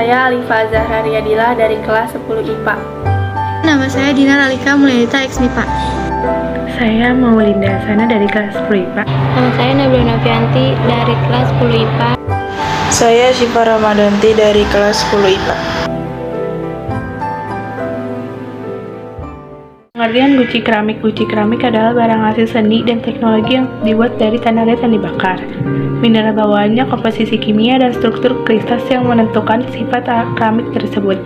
saya Alifa Zahra Riyadillah dari kelas 10 IPA. Nama saya Dinar Alika Mulyadita X MIPA. Saya Maulinda Sana dari kelas 10 IPA. Nama saya Nabila Novianti dari kelas 10 IPA. Saya Syifa Ramadanti dari kelas 10 IPA. Pengertian guci keramik. Guci keramik adalah barang hasil seni dan teknologi yang dibuat dari tanah liat yang dibakar. Mineral bawaannya, komposisi kimia, dan struktur kristal yang menentukan sifat keramik tersebut.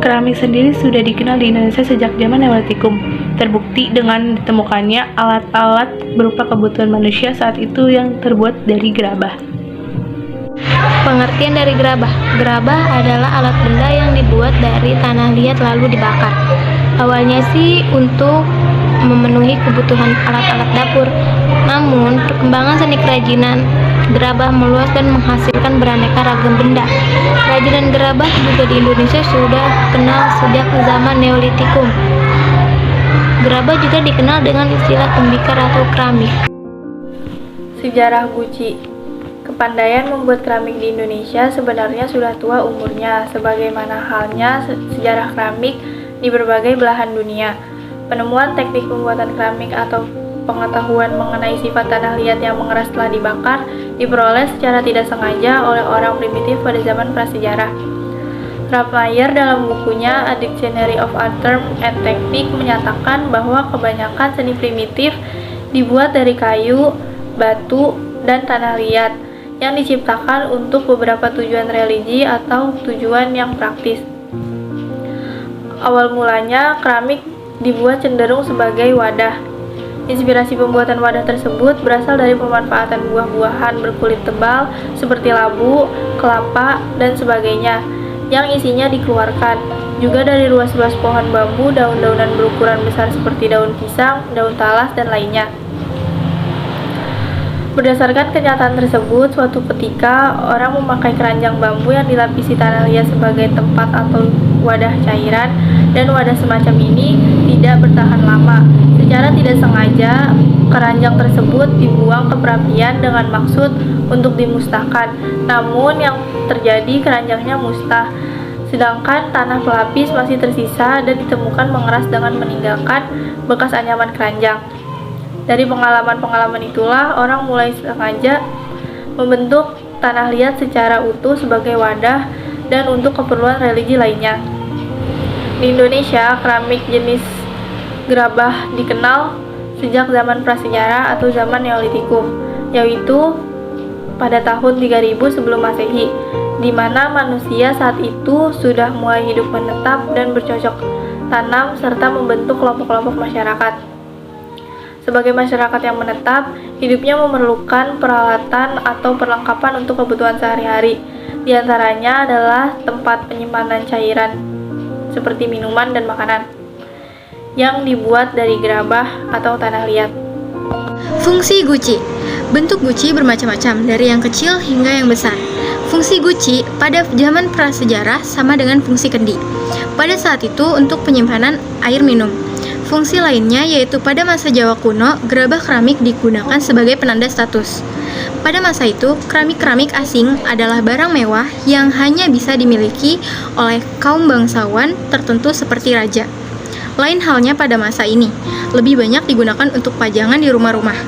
Keramik sendiri sudah dikenal di Indonesia sejak zaman Neolitikum. Terbukti dengan ditemukannya alat-alat berupa kebutuhan manusia saat itu yang terbuat dari gerabah. Pengertian dari gerabah. Gerabah adalah alat benda yang dibuat dari tanah liat lalu dibakar. Awalnya sih untuk memenuhi kebutuhan alat-alat dapur. Namun, perkembangan seni kerajinan gerabah meluas dan menghasilkan beraneka ragam benda. Kerajinan gerabah juga di Indonesia sudah kenal sejak zaman Neolitikum. Gerabah juga dikenal dengan istilah tembikar atau keramik. Sejarah guci. Kepandaian membuat keramik di Indonesia sebenarnya sudah tua umurnya, sebagaimana halnya sejarah keramik di berbagai belahan dunia. Penemuan teknik pembuatan keramik atau pengetahuan mengenai sifat tanah liat yang mengeras setelah dibakar diperoleh secara tidak sengaja oleh orang primitif pada zaman prasejarah. Ralph Mayer dalam bukunya A Dictionary of Art Terms and Technique menyatakan bahwa kebanyakan seni primitif dibuat dari kayu, batu, dan tanah liat yang diciptakan untuk beberapa tujuan religi atau tujuan yang praktis. Awal mulanya, keramik dibuat cenderung sebagai wadah. Inspirasi pembuatan wadah tersebut berasal dari pemanfaatan buah-buahan berkulit tebal seperti labu, kelapa, dan sebagainya yang isinya dikeluarkan. Juga dari ruas-ruas pohon bambu, daun-daunan berukuran besar seperti daun pisang, daun talas, dan lainnya. Berdasarkan kenyataan tersebut, suatu ketika orang memakai keranjang bambu yang dilapisi tanah liat sebagai tempat atau wadah cairan, dan wadah semacam ini tidak bertahan lama. Secara tidak sengaja, keranjang tersebut dibuang ke perapian dengan maksud untuk dimusnahkan. Namun yang terjadi keranjangnya musnah, sedangkan tanah pelapis masih tersisa dan ditemukan mengeras dengan meninggalkan bekas anyaman keranjang. Dari pengalaman-pengalaman itulah orang mulai sengaja membentuk tanah liat secara utuh sebagai wadah dan untuk keperluan religi lainnya. Di Indonesia, keramik jenis gerabah dikenal sejak zaman prasejarah atau zaman Neolitikum, yaitu pada tahun 3000 sebelum Masehi, di mana manusia saat itu sudah mulai hidup menetap dan bercocok tanam serta membentuk kelompok-kelompok masyarakat. Sebagai masyarakat yang menetap, hidupnya memerlukan peralatan atau perlengkapan untuk kebutuhan sehari-hari. Di antaranya adalah tempat penyimpanan cairan seperti minuman dan makanan yang dibuat dari gerabah atau tanah liat. Fungsi guci. Bentuk guci bermacam-macam, dari yang kecil hingga yang besar. Fungsi guci pada zaman prasejarah sama dengan fungsi kendi. Pada saat itu untuk penyimpanan air minum. Fungsi lainnya yaitu pada masa Jawa kuno, gerabah keramik digunakan sebagai penanda status. Pada masa itu, keramik-keramik asing adalah barang mewah yang hanya bisa dimiliki oleh kaum bangsawan tertentu seperti raja. Lain halnya pada masa ini, lebih banyak digunakan untuk pajangan di rumah-rumah,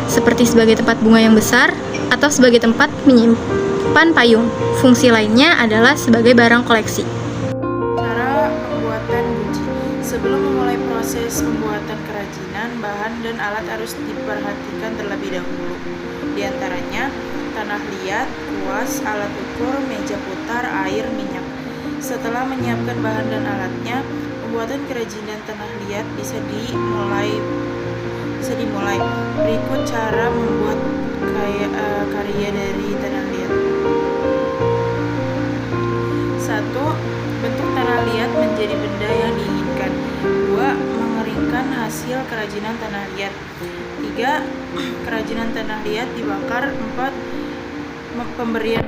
seperti sebagai tempat bunga yang besar atau sebagai tempat menyimpan payung. Fungsi lainnya adalah sebagai barang koleksi. Cara pembuatan guci. Sebelum memulai proses pembuatan kerajinan, bahan dan alat harus diperhatikan terlebih dahulu. Di antaranya, tanah liat, kuas, alat ukur, meja putar, air, minyak. Setelah menyiapkan bahan dan alatnya, pembuatan kerajinan tanah liat bisa dimulai. Berikut cara membuat karya dari tanah liat. 1. Bentuk tanah liat menjadi benda yang diinginkan. 2. Mengeringkan hasil kerajinan tanah liat. 3. Kerajinan tanah liat dibakar. 4. Pemberian